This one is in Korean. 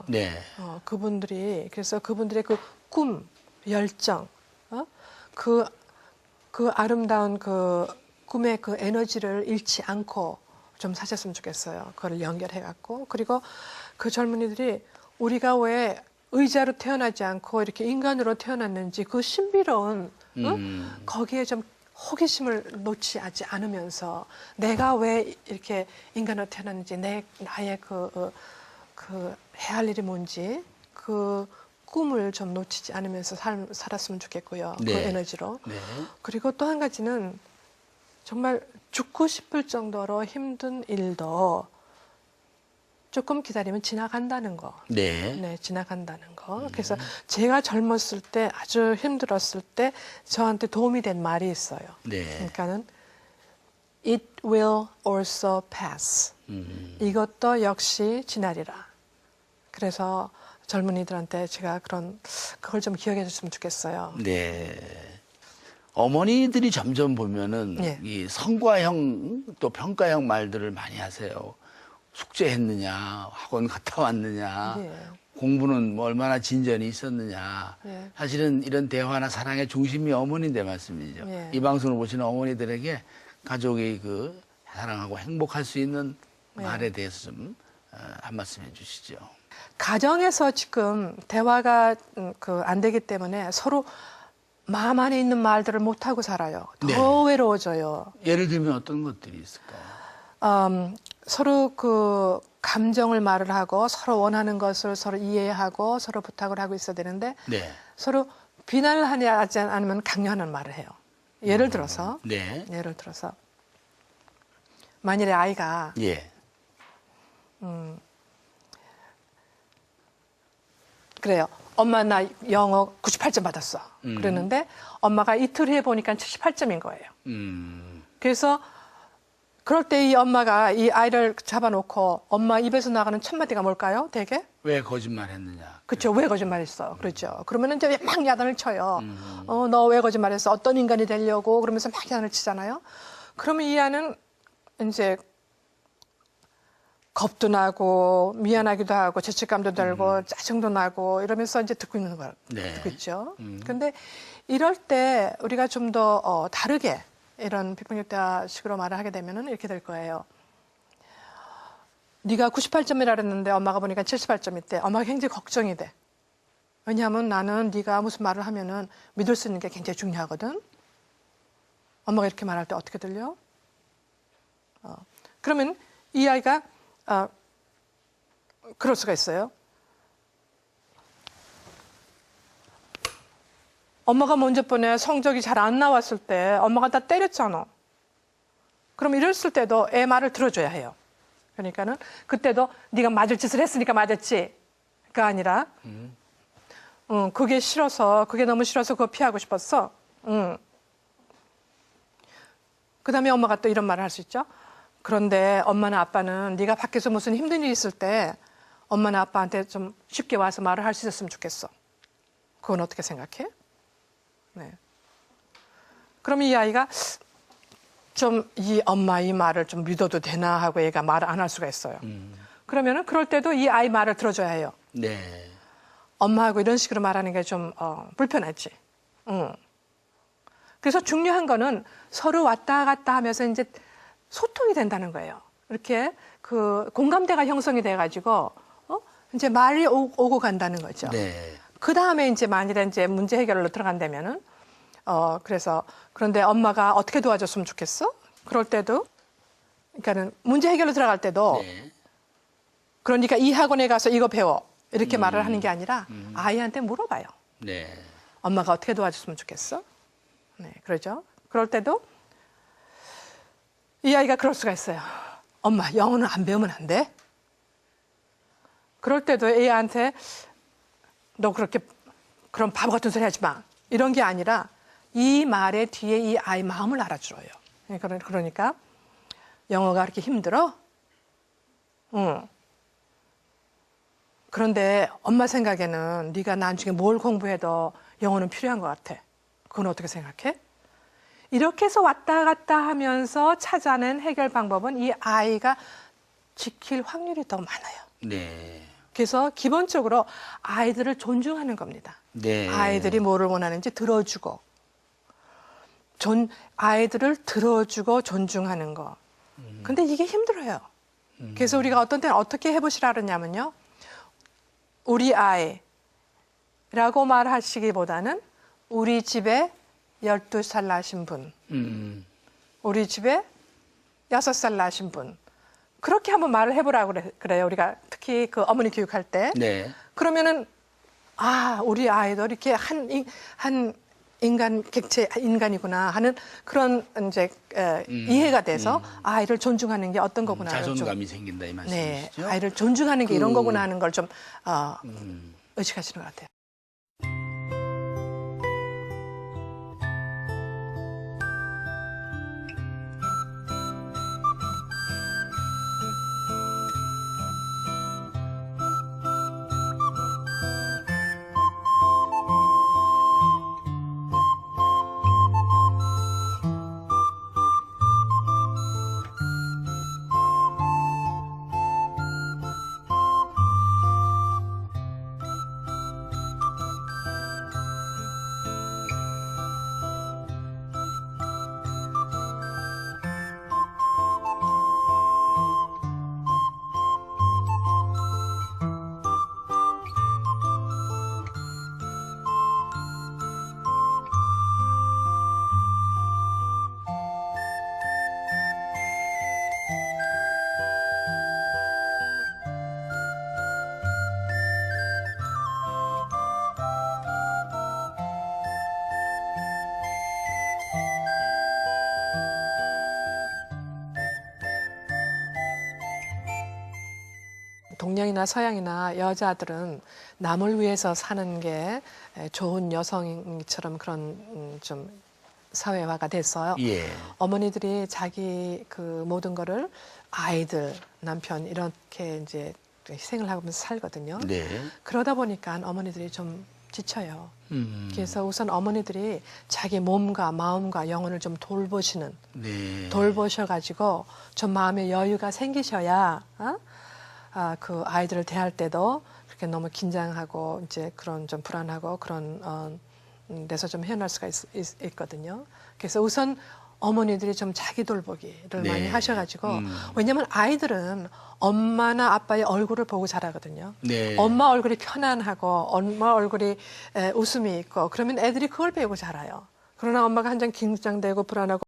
네. 그래서 그분들의 그 꿈, 열정, 그 아름다운 그 꿈의 그 에너지를 잃지 않고 좀 사셨으면 좋겠어요. 그걸 연결해갖고. 그리고 그 젊은이들이 우리가 왜 의자로 태어나지 않고 이렇게 인간으로 태어났는지 그 신비로운 거기에 좀 호기심을 놓지 않으면서 내가 왜 이렇게 인간으로 태어났는지 나의 해야 할 일이 뭔지 그 꿈을 좀 놓치지 않으면서 살았으면 좋겠고요. 네. 그 에너지로. 네. 그리고 또 한 가지는 정말 죽고 싶을 정도로 힘든 일도 조금 기다리면 지나간다는 거. 네. 네, 지나간다는 거. 그래서 제가 젊었을 때 아주 힘들었을 때 저한테 도움이 된 말이 있어요. 네. 그러니까는 It will also pass. 이것도 역시 지나리라. 그래서 젊은이들한테 제가 그걸 좀 기억해 줬으면 좋겠어요. 네. 어머니들이 점점 보면은 예. 이 성과형 또 평가형 말들을 많이 하세요. 숙제했느냐, 학원 갔다 왔느냐, 예. 공부는 뭐 얼마나 진전이 있었느냐. 예. 사실은 이런 대화나 사랑의 중심이 어머니인데 말씀이죠. 예. 이 방송을 보시는 어머니들에게 가족이 그 사랑하고 행복할 수 있는 예. 말에 대해서 좀 한 말씀 해주시죠. 가정에서 지금 대화가 안 되기 때문에 서로 마음 안에 있는 말들을 못 하고 살아요. 더 네. 외로워져요. 예를 들면 어떤 것들이 있을까요? 서로 그 감정을 말을 하고 서로 원하는 것을 서로 이해하고 서로 부탁을 하고 있어야 되는데 네. 서로 비난을 하지 않으면 강요하는 말을 해요. 예를 들어서 네. 만일에 아이가 예. 그래요. 엄마 나 영어 98점 받았어. 그랬는데 엄마가 이틀 후에 보니까 78점인 거예요. 그래서 그럴 때 이 엄마가 이 아이를 잡아놓고 엄마 입에서 나가는 첫 마디가 뭘까요? 되게? 왜 거짓말했느냐? 그렇죠. 왜 거짓말했어? 그렇죠. 그러면 이제 막 야단을 쳐요. 너 왜 거짓말했어? 어떤 인간이 되려고? 그러면서 막 야단을 치잖아요. 그러면 이 아이는 이제 겁도 나고 미안하기도 하고 죄책감도 들고 짜증도 나고 이러면서 이제 듣고 있는 거예요. 네. 듣고 있죠. 그런데 이럴 때 우리가 좀 더 다르게 이런 비폭력대화식으로 말을 하게 되면은 이렇게 될 거예요. 네가 98점이라 그랬는데 엄마가 보니까 78점 있대. 엄마가 굉장히 걱정이 돼. 왜냐하면 나는 네가 무슨 말을 하면은 믿을 수 있는 게 굉장히 중요하거든. 엄마가 이렇게 말할 때 어떻게 들려? 그러면 이 아이가 그럴 수가 있어요. 엄마가 먼저 번에 성적이 잘 안 나왔을 때 엄마가 다 때렸잖아. 그럼 이랬을 때도 애 말을 들어줘야 해요. 그러니까는 그때도 네가 맞을 짓을 했으니까 맞았지.가 아니라 그게 너무 싫어서 그거 피하고 싶었어. 그다음에 엄마가 또 이런 말을 할 수 있죠. 그런데 엄마나 아빠는 네가 밖에서 무슨 힘든 일이 있을 때 엄마나 아빠한테 좀 쉽게 와서 말을 할 수 있었으면 좋겠어. 그건 어떻게 생각해? 네. 그럼 이 아이가 좀 이 엄마 이 말을 좀 믿어도 되나 하고 얘가 말을 안 할 수가 있어요. 그러면은 그럴 때도 이 아이 말을 들어줘야 해요. 네. 엄마하고 이런 식으로 말하는 게 좀 불편하지. 그래서 중요한 거는 서로 왔다 갔다 하면서 이제 소통이 된다는 거예요. 이렇게 그 공감대가 형성이 돼가지고 이제 말이 오고 간다는 거죠. 네. 그 다음에 이제 만일에 이제 문제 해결로 들어간다면은 그런데 엄마가 어떻게 도와줬으면 좋겠어? 그럴 때도 그러니까는 문제 해결로 들어갈 때도 네. 그러니까 이 학원에 가서 이거 배워 이렇게 말을 하는 게 아니라 아이한테 물어봐요. 네. 엄마가 어떻게 도와줬으면 좋겠어? 네, 그러죠. 그럴 때도 이 아이가 그럴 수가 있어요. 엄마, 영어는 안 배우면 안 돼? 그럴 때도 애한테 너 그런 바보 같은 소리 하지 마. 이런 게 아니라 이 말의 뒤에 이 아이 마음을 알아줘요. 그러니까 영어가 그렇게 힘들어? 응. 그런데 엄마 생각에는 네가 나중에 뭘 공부해도 영어는 필요한 것 같아. 그건 어떻게 생각해? 이렇게 해서 왔다 갔다 하면서 찾아낸 해결 방법은 이 아이가 지킬 확률이 더 많아요. 네. 그래서 기본적으로 아이들을 존중하는 겁니다. 네. 아이들이 뭐를 원하는지 들어주고, 아이들을 들어주고 존중하는 거. 근데 이게 힘들어요. 그래서 우리가 어떤 때는 어떻게 해보시라 그러냐면요. 우리 아이라고 말하시기보다는 우리 집에 12살 나신 분, 우리 집에 6살 나신 분, 그렇게 한번 말을 해보라고 그래요. 우리가 특히 그 어머니 교육할 때. 네. 그러면은, 우리 아이도 이렇게 한 인간, 객체, 인간이구나 하는 그런 이제 이해가 돼서 아이를 존중하는 게 어떤 거구나. 자존감이 생긴다 이 말씀이시죠? 네. 아이를 존중하는 게 이런 거구나 하는 걸 좀 의식하시는 것 같아요. 동양이나 서양이나 여자들은 남을 위해서 사는 게 좋은 여성처럼 그런 좀 사회화가 됐어요. 예. 어머니들이 자기 그 모든 거를 아이들, 남편 이렇게 이제 희생을 하면서 살거든요. 네. 그러다 보니까 어머니들이 좀 지쳐요. 그래서 우선 어머니들이 자기 몸과 마음과 영혼을 좀 돌보시는, 네. 돌보셔가지고 좀 마음의 여유가 생기셔야 그 아이들을 대할 때도 그렇게 너무 긴장하고 이제 그런 좀 불안하고 그런 데서 좀 헤어날 수가 있거든요. 그래서 우선 어머니들이 좀 자기 돌보기를 네. 많이 하셔가지고 왜냐하면 아이들은 엄마나 아빠의 얼굴을 보고 자라거든요. 네. 엄마 얼굴이 편안하고 엄마 얼굴이 웃음이 있고 그러면 애들이 그걸 배우고 자라요. 그러나 엄마가 한장 긴장되고 불안하고